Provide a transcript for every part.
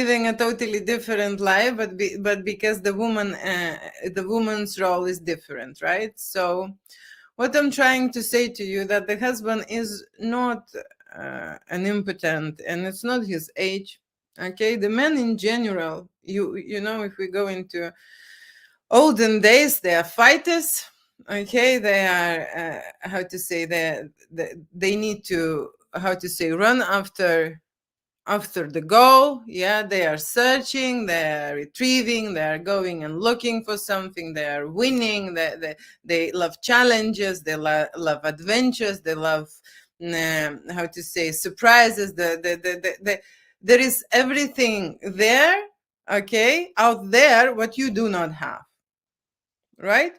living a totally different life, but because the woman's role is different, right? So what I'm trying to say to you, that the husband is not an impotent, and it's not his age. Okay, the men in general, you know, if we go into olden days, they are fighters. Okay, they are how to say, they need to, how to say, run after the goal. Yeah, they are searching, they are retrieving, they are going and looking for something, they are winning, they love challenges, they love adventures, they love how to say, surprises. There is everything there, okay, out there, what you do not have, right?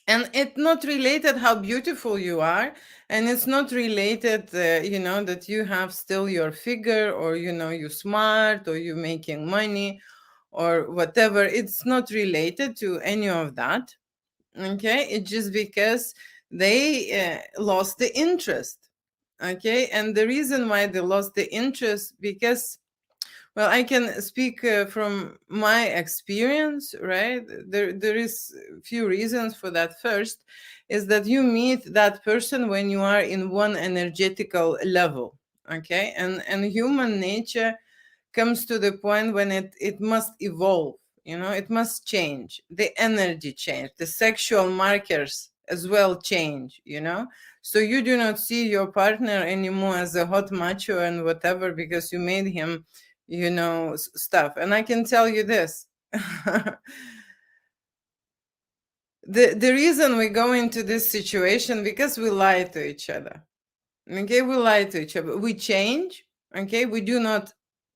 And it's not related how beautiful you are, and it's not related you know, that you have still your figure, or you know, you smart, or you making money, or whatever. It's not related to any of that. Okay, it's just because they lost the interest. Okay, and the reason why they lost the interest, because, well, I can speak from my experience, right? There is a few reasons for that. First is that you meet that person when you are in one energetical level, okay? And human nature comes to the point when it must evolve, you know, it must change. The energy change, the sexual markers as well change, you know? So you do not see your partner anymore as a hot macho and whatever, because you made him, you know, stuff. And I can tell you this. The reason we go into this situation, because we lie to each other. Okay, we lie to each other, we change. Okay, we do not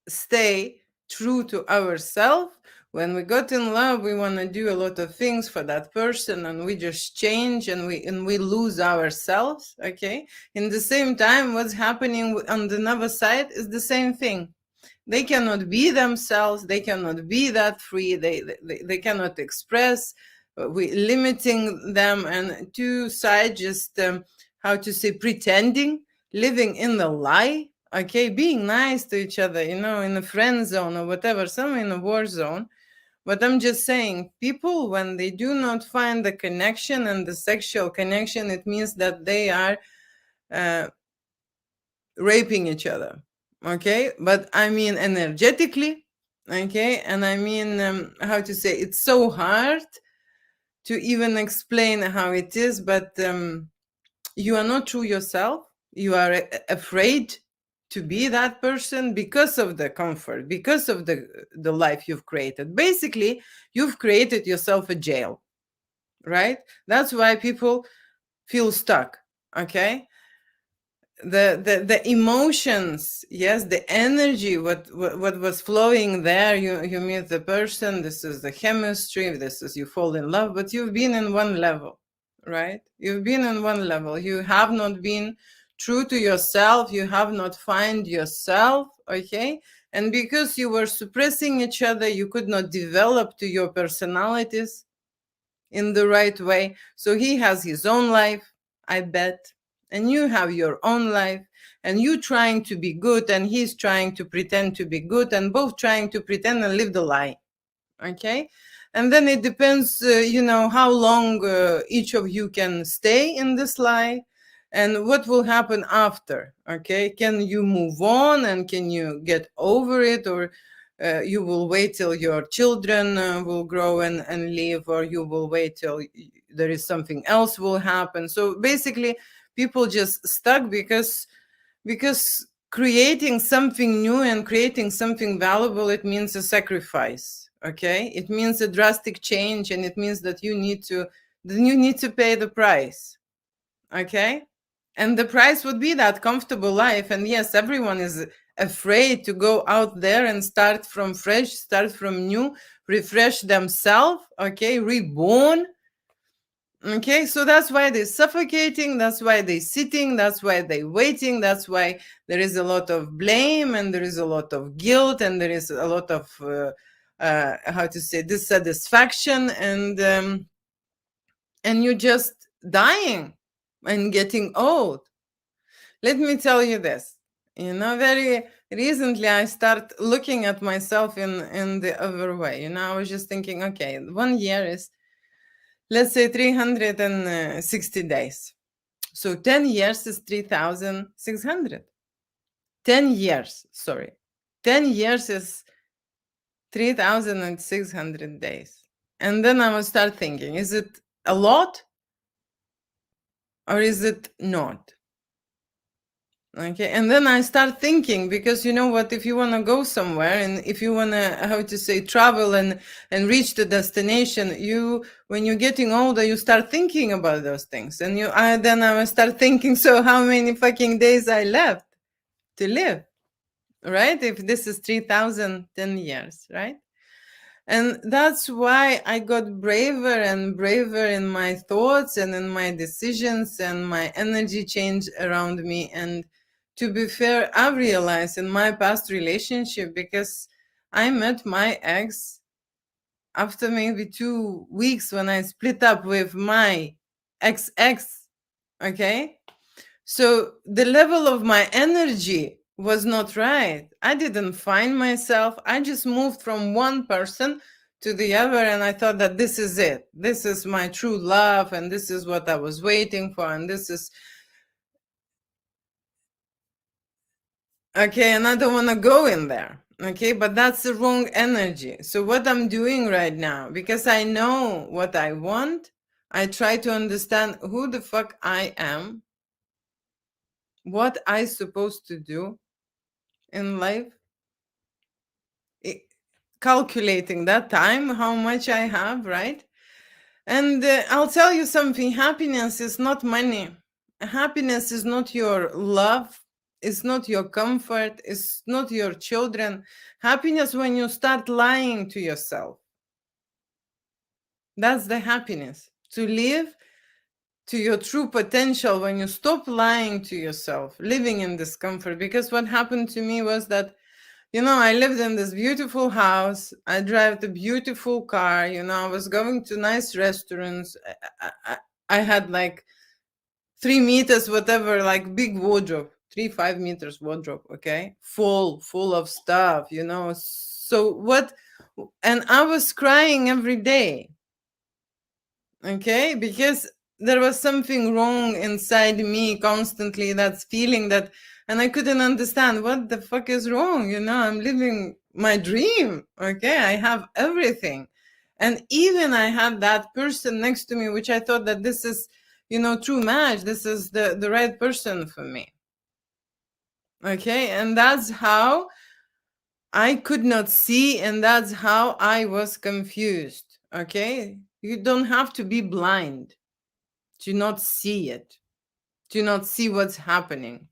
stay true to ourselves. When we got in love, we want to do a lot of things for that person, and we just change, and we lose ourselves. Okay, in the same time, what's happening on the other side is the same thing. They cannot be themselves, they cannot be that free, they cannot express. We limiting them, and two sides just how to say, pretending, living in the lie. Okay, being nice to each other, you know, in a friend zone or whatever, some in a war zone. But I'm just saying, people, when they do not find the connection and the sexual connection, it means that they are uh, raping each other. Okay, but I mean energetically. Okay, and I mean how to say, it's so hard to even explain how it is, but you are not true yourself. You are afraid to be that person because of the comfort, because of the life you've created. Basically, you've created yourself a jail, right? That's why people feel stuck. Okay, the emotions, yes, the energy, what was flowing there. You meet the person, this is the chemistry, this is, you fall in love, but you've been in one level, right? You've been in one level, you have not been true to yourself, you have not found yourself. Okay, and because you were suppressing each other, you could not develop to your personalities in the right way. So he has his own life, I bet, and you have your own life, and you trying to be good, and he's trying to pretend to be good, and both trying to pretend and live the lie. Okay, and then it depends, you know, how long each of you can stay in this lie, and what will happen after. Okay, can you move on, and can you get over it, or you will wait till your children will grow and leave, or you will wait till there is something else will happen. So basically, people just stuck because creating something new and creating something valuable, it means a sacrifice. Okay, it means a drastic change, and it means that you need to pay the price. Okay, and the price would be that comfortable life. And yes, everyone is afraid to go out there and start from fresh, start from new, refresh themselves. Okay, reborn. Okay, so that's why they're suffocating, that's why they're sitting, that's why they're waiting, that's why there is a lot of blame, and there is a lot of guilt, and there is a lot of how to say, dissatisfaction, and you're just dying and getting old. Let me tell you this, you know, very recently I start looking at myself in the other way. I was just thinking, okay, 1 year is, let's say, 360 days. So 10 years is 3,600. 10 years, sorry. 10 years is 3,600 days. And then I will start thinking, is it a lot or is it not? Okay, and then I start thinking, because you know what, if you want to go somewhere, and if you want to, how to say, travel and reach the destination, when you're getting older, you start thinking about those things, and then I will start thinking, so how many fucking days I left to live, right? If this is 3,010 years, right? And that's why I got braver and braver in my thoughts and in my decisions, and my energy changed around me. And to be fair, I realized in my past relationship, because I met my ex after maybe 2 weeks when I split up with my ex, okay? So the level of my energy was not right. I didn't find myself. I just moved from one person to the other, and I thought that this is it. This is my true love, and this is what I was waiting for, and this is okay. And I don't want to go in there. Okay, but that's the wrong energy. So what I'm doing right now, because I know what I want, I try to understand who the fuck I am, what I supposed to do in life, i- calculating that time, how much I have, right? And I'll tell you something, happiness is not money. Happiness is not your love. It's not your comfort. It's not your children. Happiness when you start lying to yourself. That's the happiness. To live to your true potential when you stop lying to yourself, living in discomfort. Because what happened to me was that, I lived in this beautiful house. I drive the beautiful car. I was going to nice restaurants. I had like 3 meters, whatever, like big wardrobe, 5 meters wardrobe. Okay, full of stuff. So what? And I was crying every day. Okay, because there was something wrong inside me constantly, that's feeling that, and I couldn't understand what the fuck is wrong. I'm living my dream. Okay, I have everything. And even I had that person next to me, which I thought that this is, true match, this is the right person for me. Okay, and that's how I could not see, and that's how I was confused. Okay, you don't have to be blind to not see it, to not see what's happening.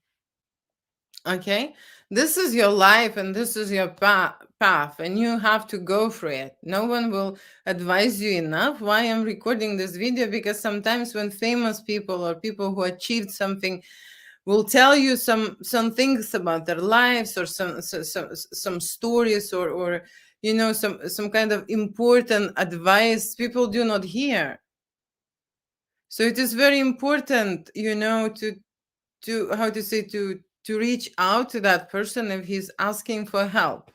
Okay, this is your life and this is your path, and you have to go for it. No one will advise you enough. Why I'm recording this video? Because sometimes when famous people or people who achieved something will tell you some things about their lives, or some stories, or some kind of important advice, people do not hear. So it is very important, to how to say, to reach out to that person if he's asking for help.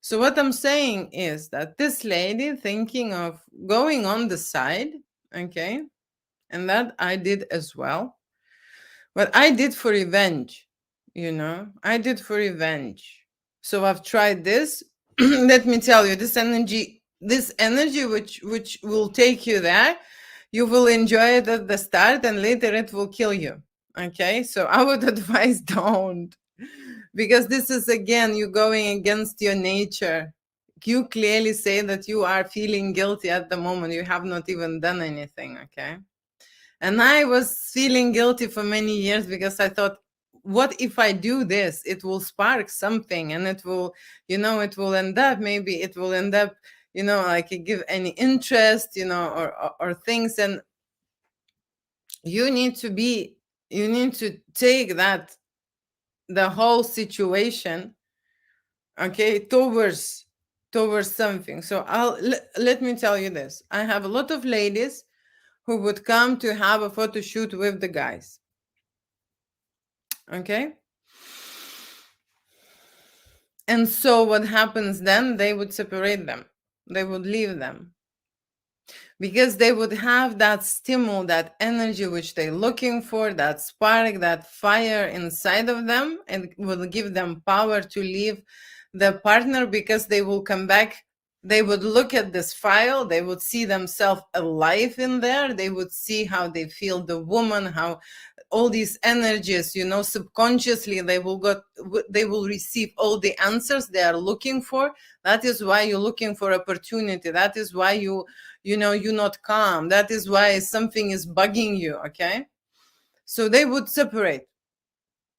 So what I'm saying is that this lady thinking of going on the side, okay, and that I did as well, but I did for revenge. I did for revenge. So I've tried this. Let me tell you, this energy which will take you there, you will enjoy it at the start, and later it will kill you. Okay, so I would advise don't, because this is, again, you going against your nature. You clearly say that you are feeling guilty at the moment. You have not even done anything. Okay, and I was feeling guilty for many years, because I thought, what if I do this? It will spark something, and it will end up, maybe it will end up, like it give any interest, or things. And you need to take the whole situation, okay, towards something. So let me tell you this. I have a lot of ladies who would come to have a photo shoot with the guys. Okay, And so what happens then? They would separate them. They would leave them because they would have that stimul, that energy which they're looking for, that spark, that fire inside of them, and will give them power to leave the partner because they will come back. They would look at this file, they would see themselves alive in there, they would see how they feel the woman, how all these energies, subconsciously they will receive all the answers they are looking for. That is why you're looking for opportunity. That is why you're not calm. That is why something is bugging you. Okay, so they would separate.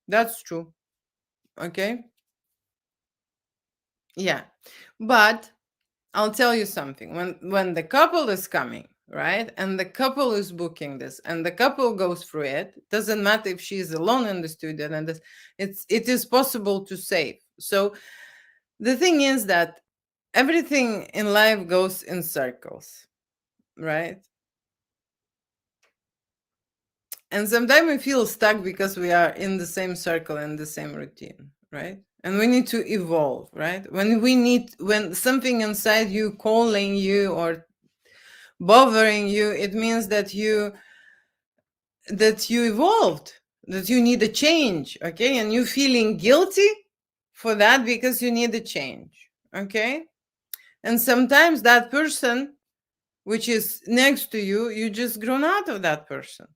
That's true. Okay, yeah, but I'll tell you something. When the couple is coming, right, and the couple is booking this, and the couple goes through it, doesn't matter if she's alone in the studio, and this, it is possible to save. So the thing is that everything in life goes in circles, right? And sometimes we feel stuck because we are in the same circle and the same routine, right? And we need to evolve, right? When something inside you calling you or bothering you, it means that you evolved, that you need a change, okay? And you feeling guilty for that because you need a change, okay? And sometimes that person which is next to you, you just grown out of that person,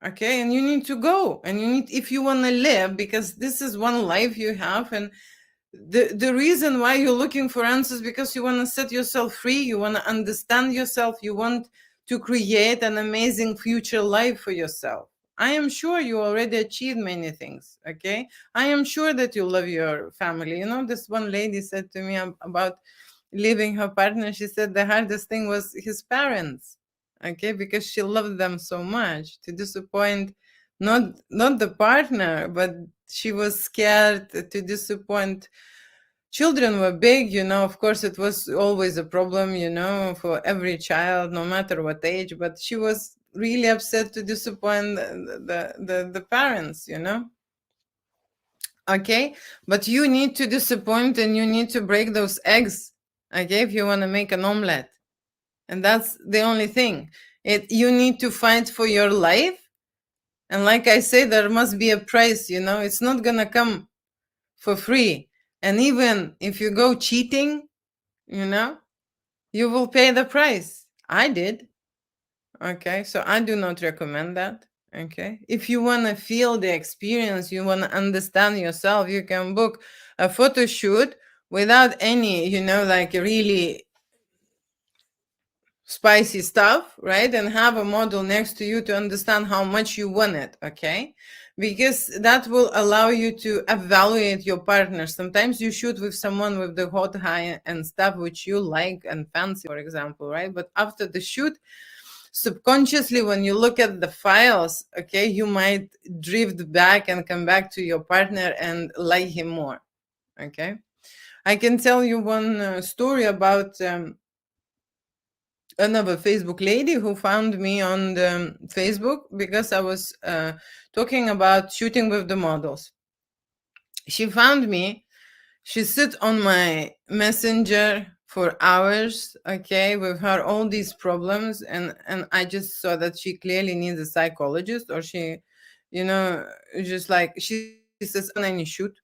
okay? And you need to go, and you need, if you want to live, because this is one life you have, and the reason why you're looking for answers, because you want to set yourself free, you want to understand yourself, you want to create an amazing future life for yourself. I am sure you already achieved many things, okay? I am sure that you love your family. This one lady said to me about leaving her partner. She said the hardest thing was his parents, okay, because she loved them so much. To disappoint not the partner, but she was scared to disappoint. Children were big, of course it was always a problem, for every child, no matter what age, but she was really upset to disappoint the parents, okay? But you need to disappoint, and you need to break those eggs, okay, if you want to make an omelette. And that's the only thing. You need to fight for your life, and like I say, there must be a price. It's not gonna come for free. And even if you go cheating, you know you will pay the price. I did. Okay, so I do not recommend that. Okay, if you want to feel the experience, you want to understand yourself, you can book a photo shoot without any, like really spicy stuff, right? And have a model next to you to understand how much you want it. Okay, because that will allow you to evaluate your partner. Sometimes you shoot with someone with the hot high and stuff which you like and fancy, for example, right? But after the shoot, subconsciously, when you look at the files, okay, you might drift back and come back to your partner and like him more. Okay, I can tell you one story about another Facebook lady who found me on the Facebook because I was talking about shooting with the models. She found me. She sit on my messenger for hours, okay, with her all these problems, and I just saw that she clearly needs a psychologist, or she, you know, just like she says on any shoot,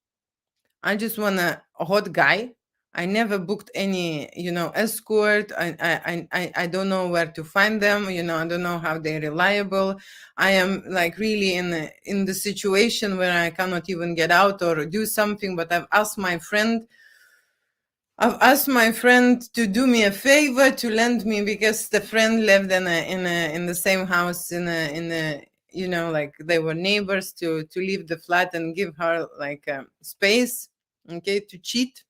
I just want a hot guy. I never booked any, escort. I don't know where to find them. I don't know how they're reliable. I am like really in the situation where I cannot even get out or do something. But I've asked my friend to do me a favor to lend me, because the friend lived in the same house in a like they were neighbors, to leave the flat and give her like space, okay, to cheat.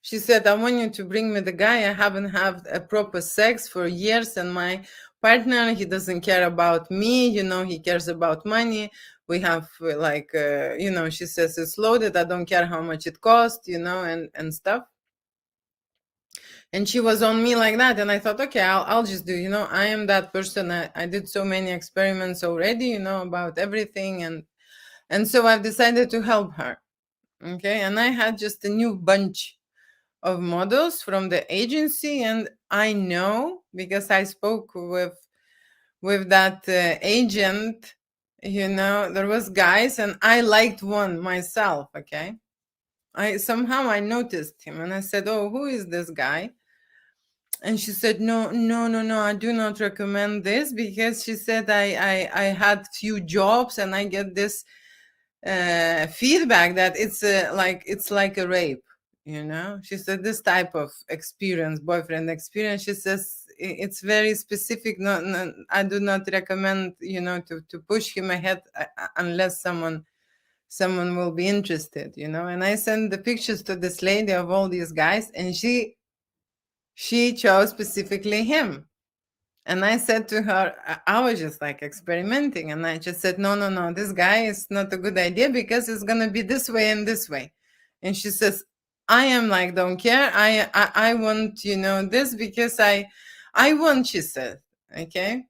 She said, I want you to bring me the guy. I haven't had a proper sex for years, and my partner, he doesn't care about me, he cares about money. We have she says it's loaded. I don't care how much it costs, and stuff. And she was on me like that, and I thought, okay, I'll just do, I am that person. I did so many experiments already, about everything, and so I've decided to help her. Okay, and I had just a new bunch of models from the agency, and I know because I spoke with that agent. There was guys, and I liked one myself. Okay, I noticed him, and I said, "Oh, who is this guy?" And she said, "No, no, no, no, I do not recommend this because," she said, I had few jobs, and I get this feedback that it's like a rape. She said this type of experience, boyfriend experience, she says, It's very specific. No, no, I do not recommend to push him ahead unless someone will be interested. And I sent the pictures to this lady of all these guys, and she chose specifically him. And I said to her, I was just like experimenting, and I just said, no, no, no, this guy is not a good idea because it's gonna be this way and this way. And she says, I am like, don't care. I want this because I want. She said, okay.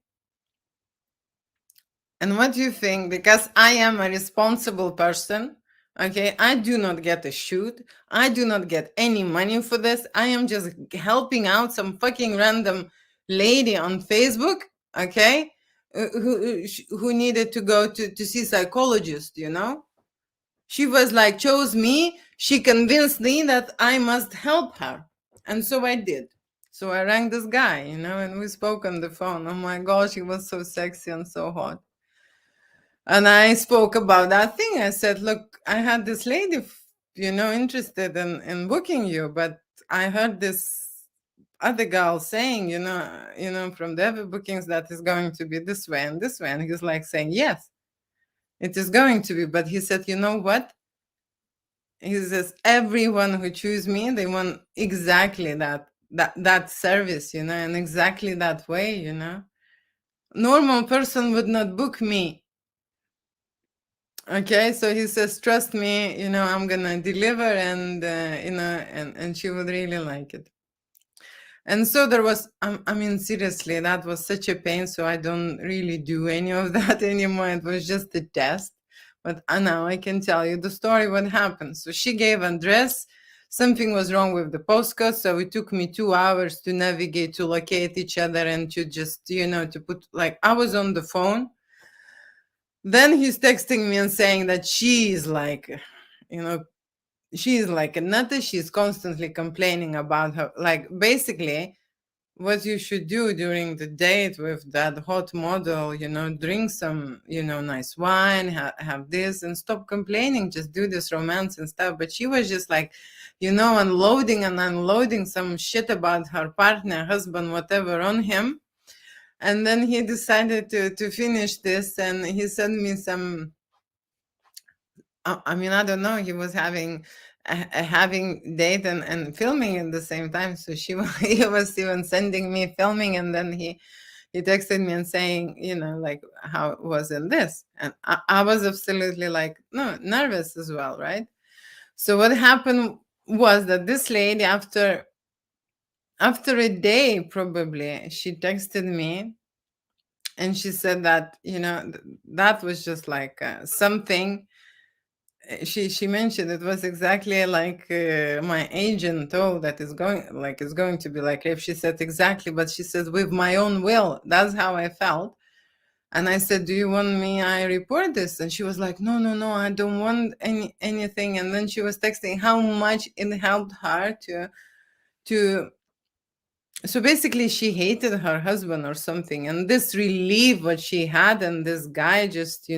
And what do you think? Because I am a responsible person, okay, I do not get a shoot. I do not get any money for this. I am just helping out some fucking random lady on Facebook, okay, who needed to go to see psychologist. She was like, chose me. She convinced me that I must help her. And so I did. So I rang this guy, and we spoke on the phone. Oh my gosh, he was so sexy and so hot. And I spoke about that thing. I said, look, I had this lady, interested in booking you, but I heard this other girl saying, from the other bookings that is going to be this way and this way. And he's like saying, yes, it is going to be. But he said, you know what? He says, everyone who choose me, they want exactly that service, and exactly that way, Normal person would not book me. Okay, so he says, trust me, I'm gonna deliver, and and she would really like it. And so there was, I mean, seriously, that was such a pain. So I don't really do any of that anymore. It was just a test. But now I can tell you the story, what happened. So she gave address. Something was wrong with the postcode. So it took me 2 hours to navigate, to locate each other, and to just, to put, like, I was on the phone. Then he's texting me and saying that she's like, she's like a nutter. She's constantly complaining about her. Like, basically, what you should do during the date with that hot model, drink some, nice wine, have this, and stop complaining. Just do this romance and stuff. But she was just like, unloading and unloading some shit about her partner, husband, whatever, on him. And then he decided to finish this, and he sent me some. I mean, I don't know. He was having date and filming at the same time. So he was even sending me filming, and then he texted me and saying, like, how was in this, and I was absolutely like, no, nervous as well, right? So what happened was that this lady, after a day probably, she texted me. And she said that, that was just like something. She mentioned it was exactly like my agent told that it's going to be like rape. She said exactly, but she said with my own will. That's how I felt. And I said, do you want me I report this? And she was like, no, no, no, I don't want anything. And then she was texting how much it helped her to so basically she hated her husband or something, and this relief what she had, and this guy just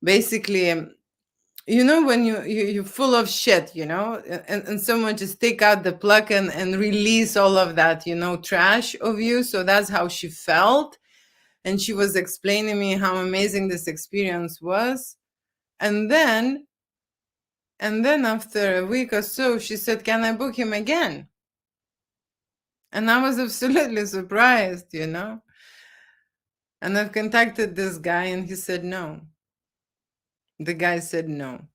basically when you're full of shit, and someone just take out the plug and release all of that trash of you. So that's how she felt. And she was explaining me how amazing this experience was. And then after a week or so, she said, can I book him again? And I was absolutely surprised, And I've contacted this guy, and he said no. The guy said no.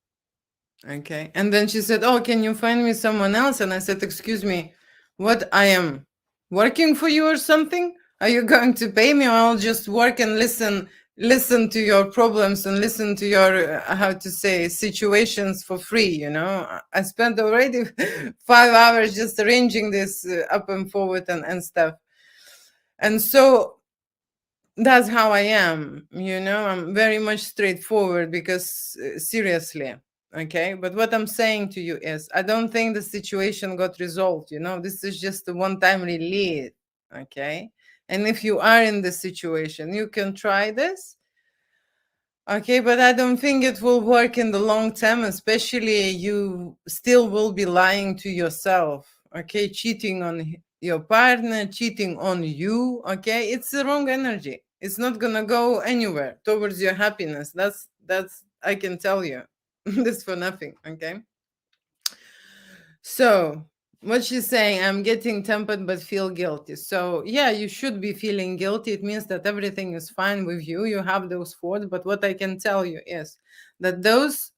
Okay. And then she said, oh, can you find me someone else? And I said, excuse me, what, I am working for you or something? Are you going to pay me, or I'll just work and listen listen to your problems and listen to your how to say situations for free. I spent already 5 hours just arranging this up and forward and stuff. And so that's how I am. I'm very much straightforward because seriously, okay. But what I'm saying to you is, I don't think the situation got resolved. This is just a one-time release, okay. And if you are in this situation, you can try this. Okay, but I don't think it will work in the long term, especially you still will be lying to yourself. Okay, cheating on your partner, cheating on you. Okay, it's the wrong energy. It's not gonna go anywhere towards your happiness. That's I can tell you. This for nothing. Okay. So what she's saying, I'm getting tempered but feel guilty. So yeah, you should be feeling guilty. It means that everything is fine with you. You have those thoughts. But what I can tell you is that those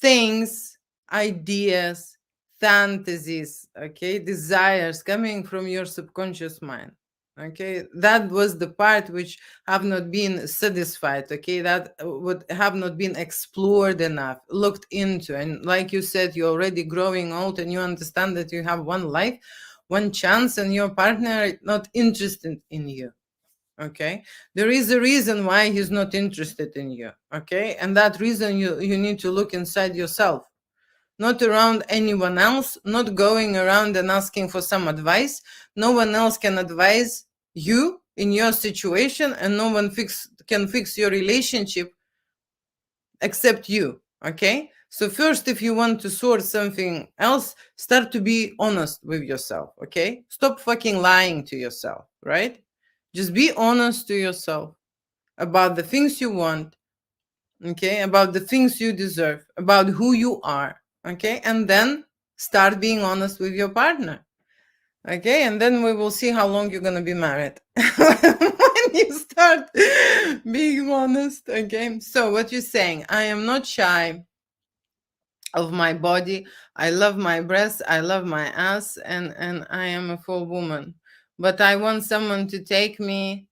things, ideas, fantasies, okay, desires coming from your subconscious mind. Okay, that was the part which have not been satisfied. Okay, that would have not been explored enough, looked into. And like you said, you're already growing old and you understand that you have one life, one chance, and your partner is not interested in you. Okay, there is a reason why he's not interested in you. Okay, and that reason you need to look inside yourself, not around anyone else, not going around and asking for some advice. No one else can advise you in your situation, and no one can fix your relationship except you. Okay, so first, if you want to sort something else, start to be honest with yourself. Okay, stop fucking lying to yourself, right? Just be honest to yourself about the things you want, okay, about the things you deserve, about who you are, okay, and then start being honest with your partner, okay, and then we will see how long you're going to be married when you start being honest, okay. So what you're saying, I am not shy of my body, I love my breasts, I love my ass, and I am a full woman, but I want someone to take me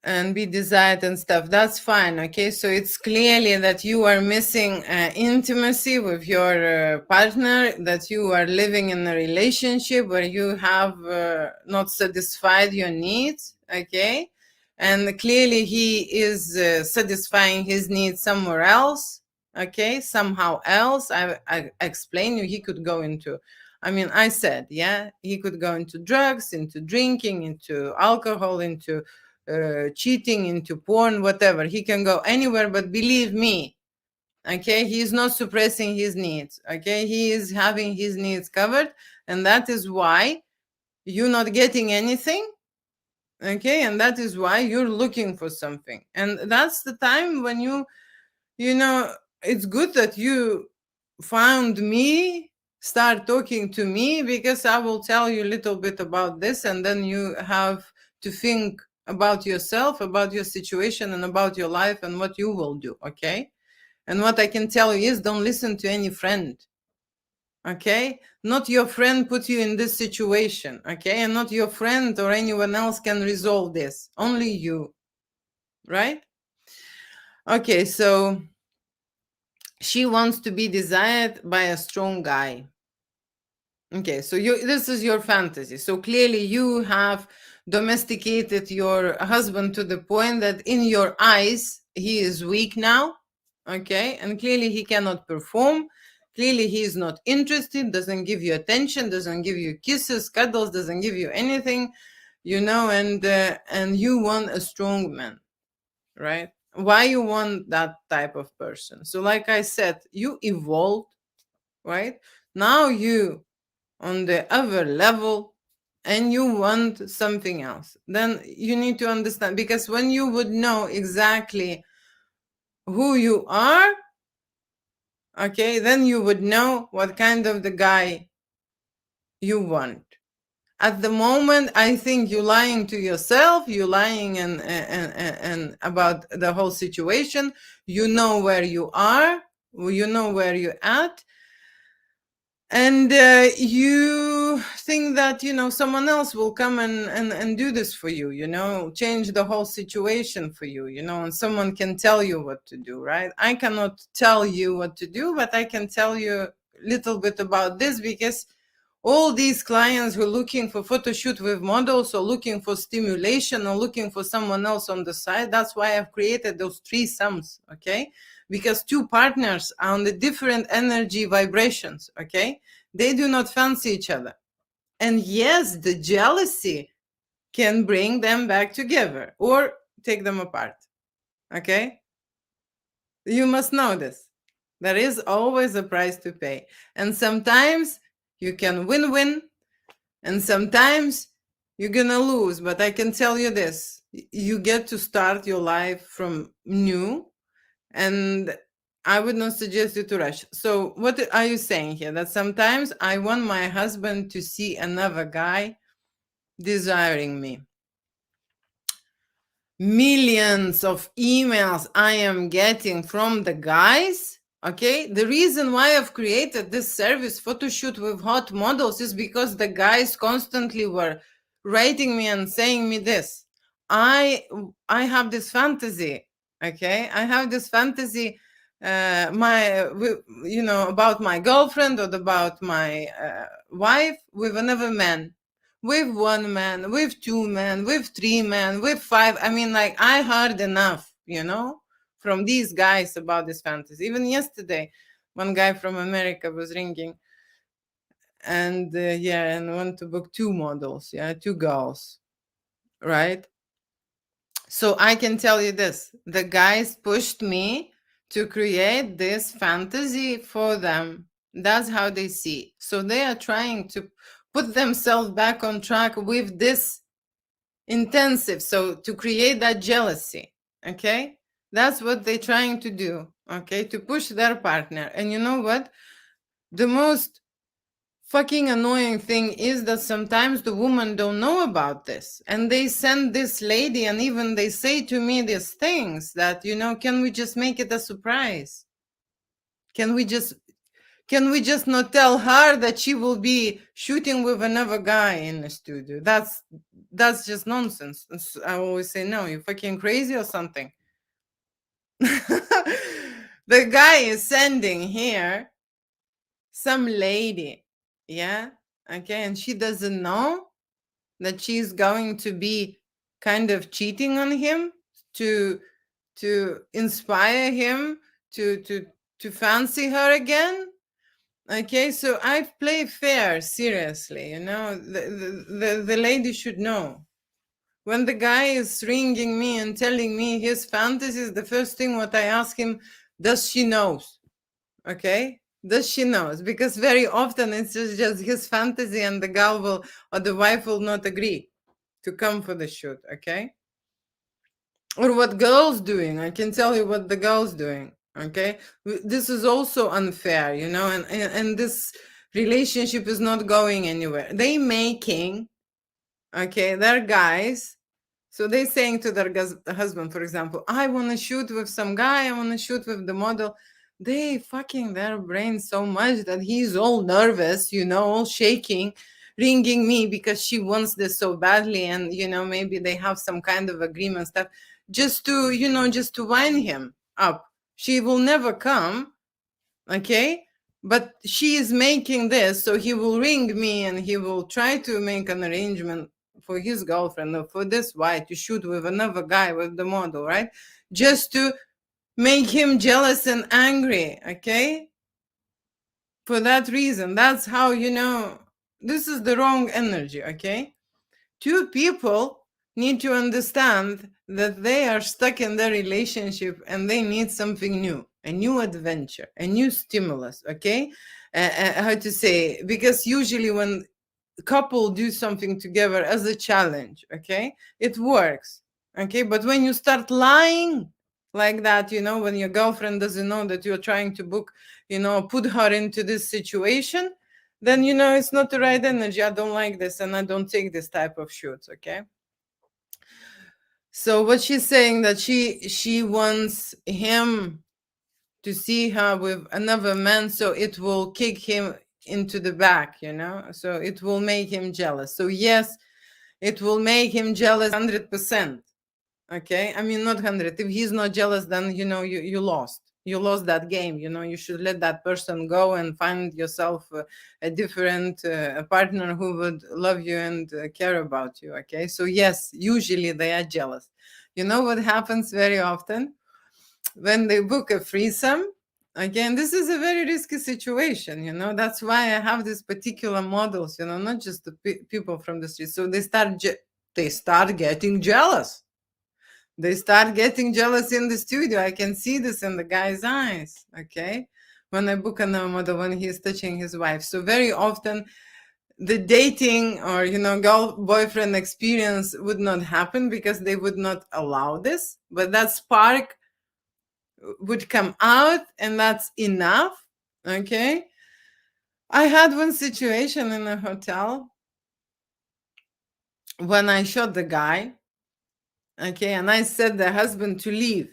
and be desired and stuff. That's fine. Okay, so it's clearly that you are missing intimacy with your partner, that you are living in a relationship where you have not satisfied your needs. Okay, and clearly he is satisfying his needs somewhere else. Okay, somehow else. I explain you, he could go into, I mean, I said, yeah, he could go into drugs, into drinking, into alcohol, into cheating, into porn, whatever. He can go anywhere, but believe me, okay, he is not suppressing his needs. Okay, he is having his needs covered, and that is why you're not getting anything. Okay, and that is why you're looking for something, and that's the time when you know it's good that you found me, start talking to me, because I will tell you a little bit about this, and then you have to think about yourself, about your situation, and about your life and what you will do. Okay, and what I can tell you is, don't listen to any friend. Okay, not your friend put you in this situation. Okay, and not your friend or anyone else can resolve this, only you, right? Okay, so she wants to be desired by a strong guy. Okay, so this is your fantasy. So clearly you have domesticated your husband to the point that in your eyes he is weak now. Okay, and clearly he cannot perform. Clearly he is not interested, doesn't give you attention, doesn't give you kisses, cuddles, doesn't give you anything, and you want a strong man, right? Why you want that type of person? So like I said, you evolved, right? Now you on the other level, and you want something else. Then you need to understand, because when you would know exactly who you are, okay, then you would know what kind of the guy you want. At the moment, I think you're lying to yourself, you're lying and about the whole situation. You know where you are, you know where you're at, and you think that, someone else will come and do this for you, change the whole situation for you, and someone can tell you what to do, right? I cannot tell you what to do, but I can tell you a little bit about this, because all these clients who are looking for photo shoot with models, or looking for stimulation, or looking for someone else on the side, that's why I've created those three sums, okay? Because two partners are on the different energy vibrations, okay? They do not fancy each other. And yes, the jealousy can bring them back together or take them apart, okay? You must know this. There is always a price to pay. And sometimes you can win-win, and sometimes you're gonna lose. But I can tell you this, you get to start your life from new, and I would not suggest you to rush. So what are you saying here? That sometimes I want my husband to see another guy desiring me. Millions of emails I am getting from the guys. Okay, the reason why I've created this service, photo shoot with hot models, is because the guys constantly were writing me and saying me this. I have this fantasy. Okay, I have this fantasy, about my girlfriend or about my wife with another man, with one man, with two men, with three men, with five. I mean, like, I heard enough, from these guys about this fantasy. Even yesterday, one guy from America was ringing, and and want to book two models, two girls, right? So I can tell you this: the guys pushed me to create this fantasy for them. That's how they see. So they are trying to put themselves back on track with this intensive, so to create that jealousy, okay? That's what they're trying to do, okay? To push their partner. And you know what? The most fucking annoying thing is that sometimes the women don't know about this, and they send this lady, and even they say to me these things that, can we just make it a surprise? Can we just not tell her that she will be shooting with another guy in the studio? That's just nonsense. I always say, no, you fucking crazy or something. The guy is sending here some lady, yeah, okay, and she doesn't know that she's going to be kind of cheating on him to inspire him to fancy her again. Okay, so I play fair, seriously. The lady should know. When the guy is ringing me and telling me his fantasies, the first thing what I ask him, does she knows? Okay, does she knows? Because very often it's just his fantasy, and the girl will, or the wife will not agree to come for the shoot. Okay, or what girls doing? I can tell you what the girls doing. Okay, this is also unfair, and this relationship is not going anywhere. They making, okay, they're guys, so they saying to their husband, for example, I want to shoot with some guy, I want to shoot with the model. They fucking their brain so much that he's all nervous, all shaking, ringing me because she wants this so badly, and maybe they have some kind of agreement stuff, just to wind him up. She will never come, okay, but she is making this, so he will ring me and he will try to make an arrangement for his girlfriend or for this wife to shoot with another guy, with the model, right? Just to make him jealous and angry, okay? For that reason. That's how, this is the wrong energy, okay? Two people need to understand that they are stuck in their relationship and they need something new, a new adventure, a new stimulus, okay? How to say, because usually when couple do something together as a challenge, okay, it works, okay? But when you start lying like that, when your girlfriend doesn't know that you're trying to book, put her into this situation, then it's not the right energy. I don't like this, and I don't take this type of shoots, okay? So what she's saying, that she wants him to see her with another man, so it will kick him into the back, so it will make him jealous. So yes, it will make him jealous 100%. Okay, I mean, not 100. If he's not jealous, then you lost. You lost that game. You should let that person go and find yourself a different partner who would love you and care about you. Okay, so yes, usually they are jealous. You know what happens very often when they book a threesome? Again, this is a very risky situation. That's why I have these particular models. Not just the people from the street. So they start getting jealous. They start getting jealous in the studio. I can see this in the guy's eyes. Okay, when I book another model, when he's touching his wife. So very often the dating or girl boyfriend experience would not happen because they would not allow this, but that spark would come out, and that's enough. Okay, I had one situation in a hotel when I shot the guy. Okay, and I said the husband to leave.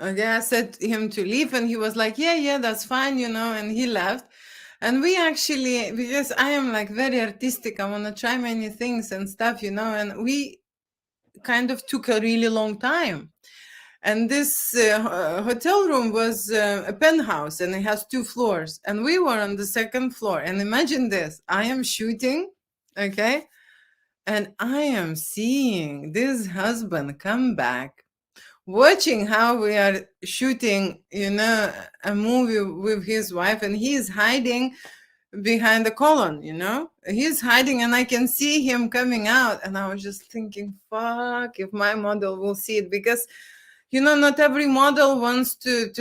Okay, I said him to leave, and he was like, yeah, that's fine, and he left. And we actually, because I am like very artistic, I want to try many things and stuff, and we kind of took a really long time. And this hotel room was a penthouse, and it has 2 floors, and we were on the 2nd floor. And imagine this, I am shooting, okay, and I am seeing this husband come back, watching how we are shooting, a movie with his wife, and he's hiding behind the column, he's hiding, and I can see him coming out. And I was just thinking, fuck, if my model will see it, because not every model wants to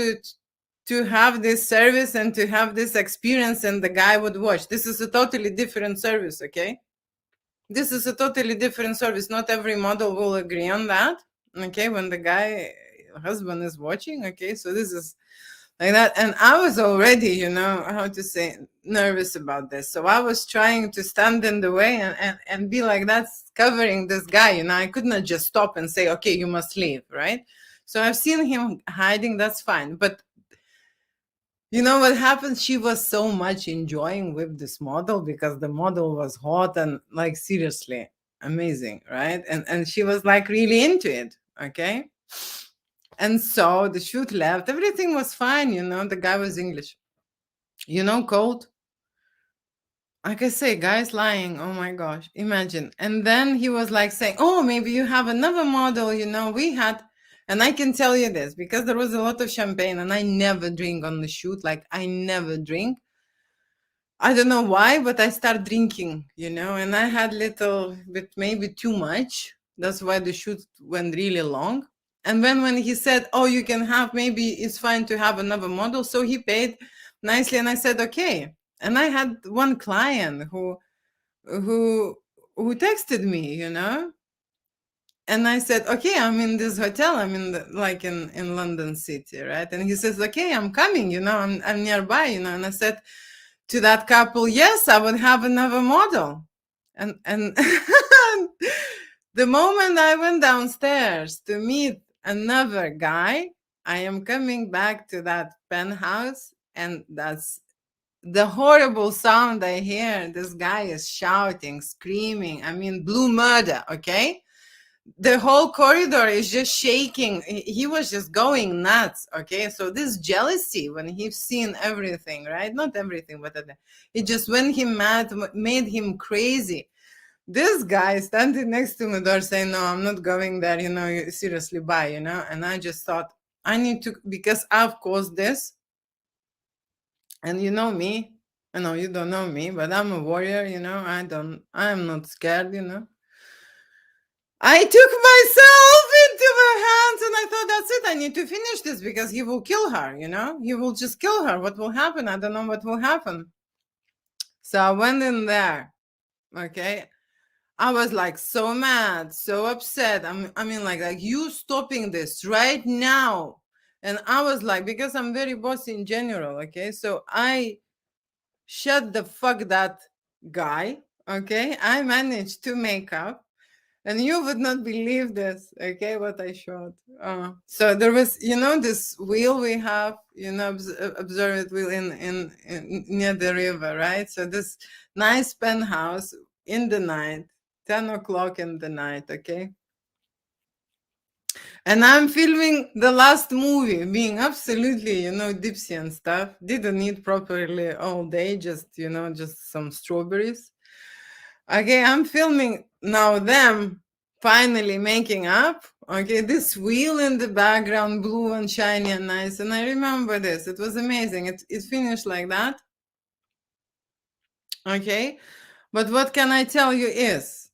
have this service and to have this experience, and the guy would watch. This is a totally different service. Okay, this is a totally different service. Not every model will agree on that. Okay, when the guy husband is watching. Okay, so this is like that. And I was already, how to say, nervous about this. So I was trying to stand in the way and be like, that's covering this guy. I could not just stop and say, okay, you must leave, right? So I've seen him hiding, that's fine. But you know what happened? She was so much enjoying with this model because the model was hot and like seriously amazing, right? And she was like really into it. Okay. And so the shoot left. Everything was fine, the guy was English. Cold. Like I say, guys lying. Oh my gosh. Imagine. And then he was like saying, oh, maybe you have another model, we had. And I can tell you this because there was a lot of champagne, and I never drink on the shoot. Like I never drink. I don't know why, but I start drinking, and I had little bit, maybe too much. That's why the shoot went really long. And then when he said, oh, you can have, maybe it's fine to have another model. So he paid nicely, and I said, okay. And I had one client who texted me, and I said, okay, I'm in this hotel. I'm in London City, right? And he says, okay, I'm coming, I'm nearby, and I said to that couple, yes, I would have another model. And the moment I went downstairs to meet another guy, I am coming back to that penthouse, and that's the horrible sound I hear. This guy is shouting, screaming. I mean, blue murder, okay? The whole corridor is just shaking. He was just going nuts. Okay, so this jealousy, when he's seen everything, right? Not everything, but it just, when he mad, made him crazy. This guy standing next to my door saying, no, I'm not going there, seriously, bye, and I just thought, I need to, because I've caused this. And you know me, I know you don't know me, but I'm a warrior, I'm not scared, I took myself into my hands, and I thought, that's it. I need to finish this because he will kill her, he will just kill her. What will happen? I don't know what will happen. So I went in there. Okay. I was like so mad, so upset. I mean, like you stopping this right now. And I was like, because I'm very bossy in general. Okay. So I shut the fuck that guy. Okay. I managed to make up. And you would not believe this, okay, what I showed. So there was, this wheel we have, observed wheel in near the river, right? So this nice penthouse in the night, 10 o'clock in the night, okay? And I'm filming the last movie, being absolutely, dipsy and stuff. Didn't eat properly all day, just some strawberries. Okay, I'm filming now them finally making up. Okay, this wheel in the background, blue and shiny and nice. And I remember this. It was amazing. It finished like that. Okay. But what can I tell you is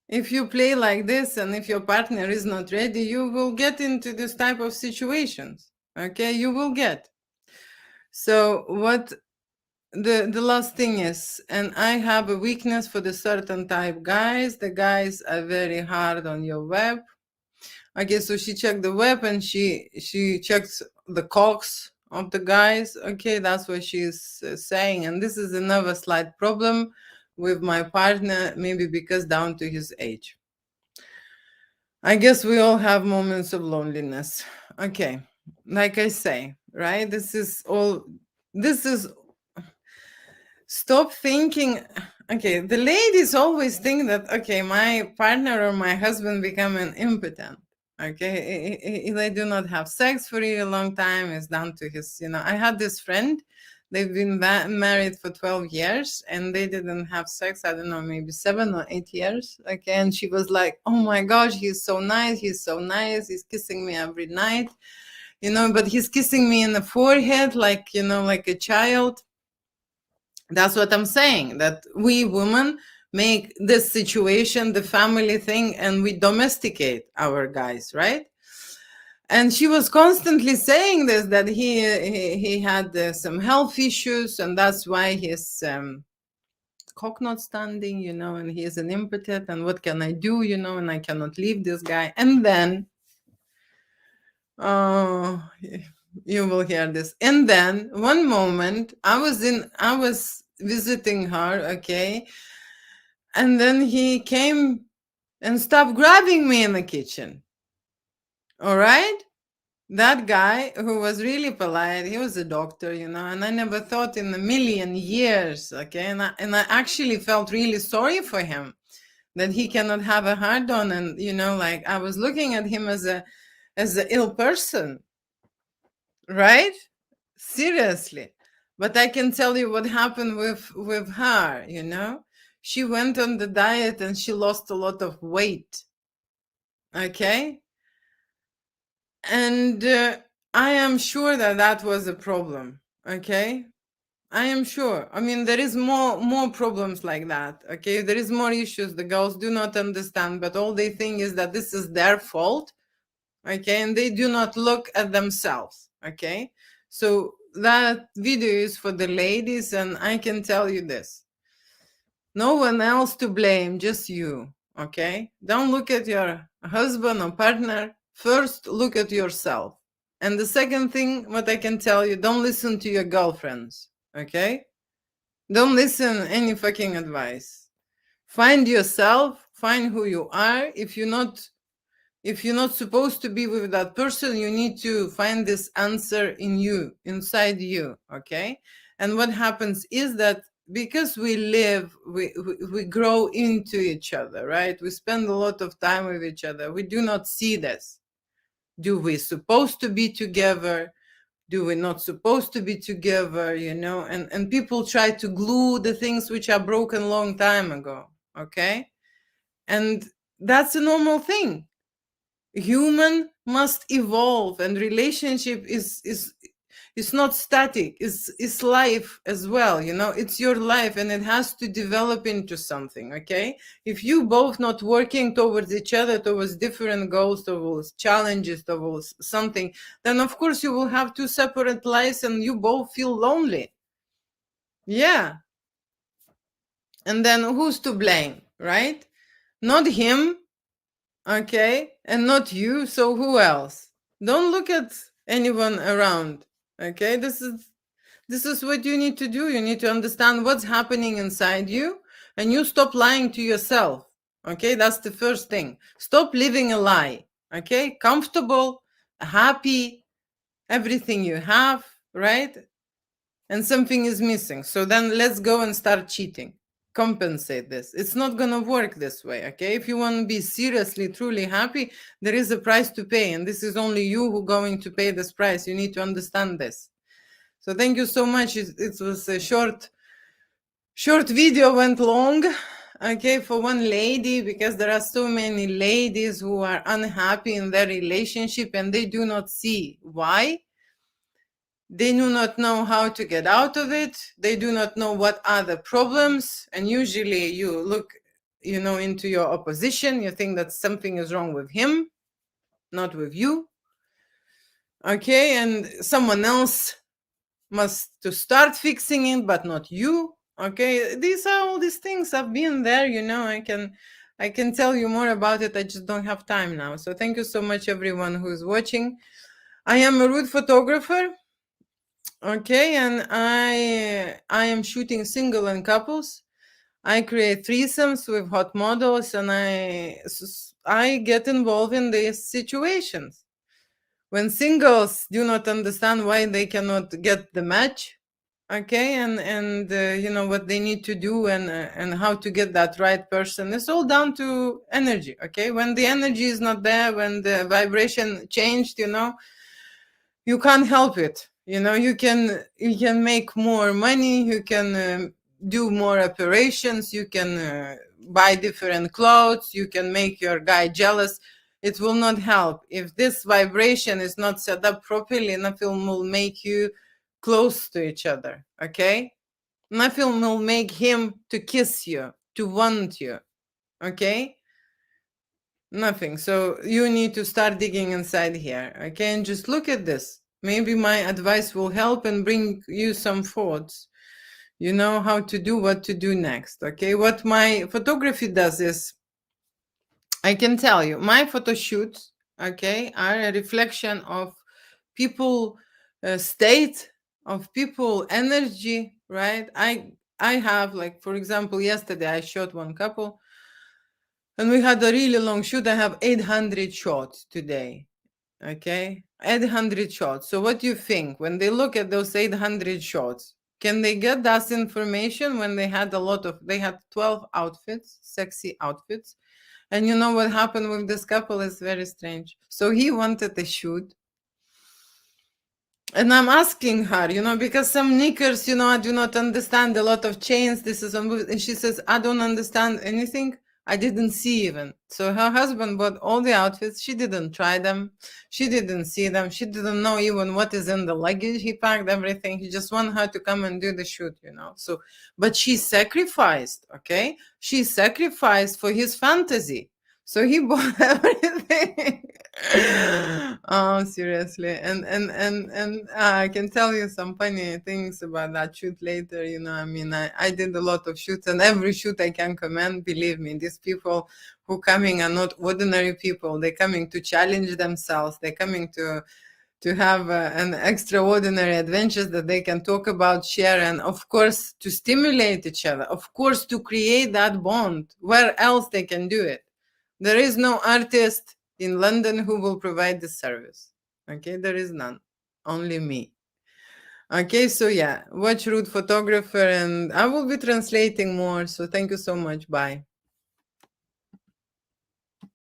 if you play like this and if your partner is not ready, you will get into this type of situations. Okay, you will get. So what the last thing is, and I have a weakness for the certain type guys. The guys are very hard on your web. Okay, so she checked the web and she checked the cocks of the guys. Okay, that's what she's saying, and this is another slight problem with my partner, maybe because down to his age. I guess we all have moments of loneliness. Okay, like I say, right? This is all. This is stop thinking. Okay, the ladies always think that, okay, my partner or my husband become an impotent. Okay, they do not have sex for a long time. It's down to his, I had this friend, they've been married for 12 years and they didn't have sex, I don't know, maybe 7 or 8 years. Okay, and she was like, oh my gosh, he's so nice, he's kissing me every night, but he's kissing me in the forehead like, like a child. That's what I'm saying, that we women make this situation the family thing and we domesticate our guys, right? And she was constantly saying this, that he had some health issues and that's why his cock not standing, and he is an impotent, and what can I do, and I cannot leave this guy. And then oh, you will hear this. And then one moment I was visiting her, okay, and then he came and stopped grabbing me in the kitchen. All right? That guy who was really polite, he was a doctor, and I never thought in a million years, okay, and I actually felt really sorry for him that he cannot have a hard on, and like I was looking at him as a ill person, right? Seriously. But I can tell you what happened with her, she went on the diet and she lost a lot of weight. Okay, and I am sure that that was a problem. Okay, I am sure. I mean, there is more problems like that. Okay, there is more issues the girls do not understand, but all they think is that this is their fault. Okay, and they do not look at themselves. Okay, so that video is for the ladies, and I can tell you this: no one else to blame, just you. Okay, don't look at your husband or partner. First, look at yourself. And the second thing, what I can tell you, don't listen to your girlfriends. Okay, don't listen any fucking advice. Find yourself, find who you are. If you're not supposed to be with that person, you need to find this answer in you, inside you. Okay, and what happens is that because we live, we grow into each other, right? We spend a lot of time with each other. We do not see this. Do we supposed to be together? Do we not supposed to be together? And people try to glue the things which are broken long time ago. Okay, and that's a normal thing. Human must evolve, and relationship is not static. It's life as well. It's your life and it has to develop into something. Okay, if you both not working towards each other, towards different goals, towards challenges, towards something, then of course you will have two separate lives and you both feel lonely. Yeah, and then who's to blame, right? Not him, okay, and not you, so who else? Don't look at anyone around. Okay, this is what you need to do. You need to understand what's happening inside you, and you stop lying to yourself. Okay, that's the first thing. Stop living a lie. Okay, comfortable, happy, everything you have, right? And something is missing. So then let's go and start cheating. Compensate this. It's not going to work this way. Okay, if you want to be seriously, truly happy, there is a price to pay. And this is only you who going to pay this price. You need to understand this. So thank you so much. It was a short video, went long, okay, for one lady, because there are so many ladies who are unhappy in their relationship and they do not see why. They do not know how to get out of it. They do not know what are the problems. And usually you look, into your opposition. You think that something is wrong with him, not with you. Okay, and someone else must to start fixing it, but not you. Okay, these are all these things. I've been there. I can tell you more about it. I just don't have time now. So thank you so much, everyone who is watching. I am a rude photographer. Okay, and I am shooting single and couples. I create threesomes with hot models, and I get involved in these situations when singles do not understand why they cannot get the match. Okay, and what they need to do, and how to get that right person. It's all down to energy. Okay, when the energy is not there, when the vibration changed, you can't help it. You can make more money, you can do more operations, you can buy different clothes, you can make your guy jealous. It will not help if this vibration is not set up properly. Nothing will make you close to each other. Okay, nothing will make him to kiss you, to want you. Okay, nothing. So you need to start digging inside here. Okay, and just look at this. Maybe my advice will help and bring you some thoughts. You know how to do, what to do next. Okay, what my photography does is, I can tell you, my photo shoots, okay, are a reflection of people state, of people energy, right? I have, like, for example, yesterday I shot one couple and we had a really long shoot. I have 800 shots today. Okay, 800 shots. So what do you think when they look at those 800 shots? Can they get that information when they had they had 12 outfits, sexy outfits? And you know what happened with this couple is very strange. So he wanted a shoot. And I'm asking her, because some knickers, I do not understand a lot of chains. This is and she says, I don't understand anything. I didn't see even. So her husband bought all the outfits. She didn't try them. She didn't see them. She didn't know even what is in the luggage. He packed everything. He just wanted her to come and do the shoot, So, but she sacrificed, okay? She sacrificed for his fantasy. So he bought everything. Oh, seriously. And I can tell you some funny things about that shoot later. I did a lot of shoots, and every shoot I can commend. Believe me, these people who coming are not ordinary people. They're coming to challenge themselves. They're coming to have an extraordinary adventures that they can talk about, share, and of course to stimulate each other. Of course to create that bond. Where else they can do it? There is no artist in London who will provide this service. Okay, there is none. Only me. Okay, so yeah, watch Rude Photographer, and I will be translating more. So thank you so much. Bye.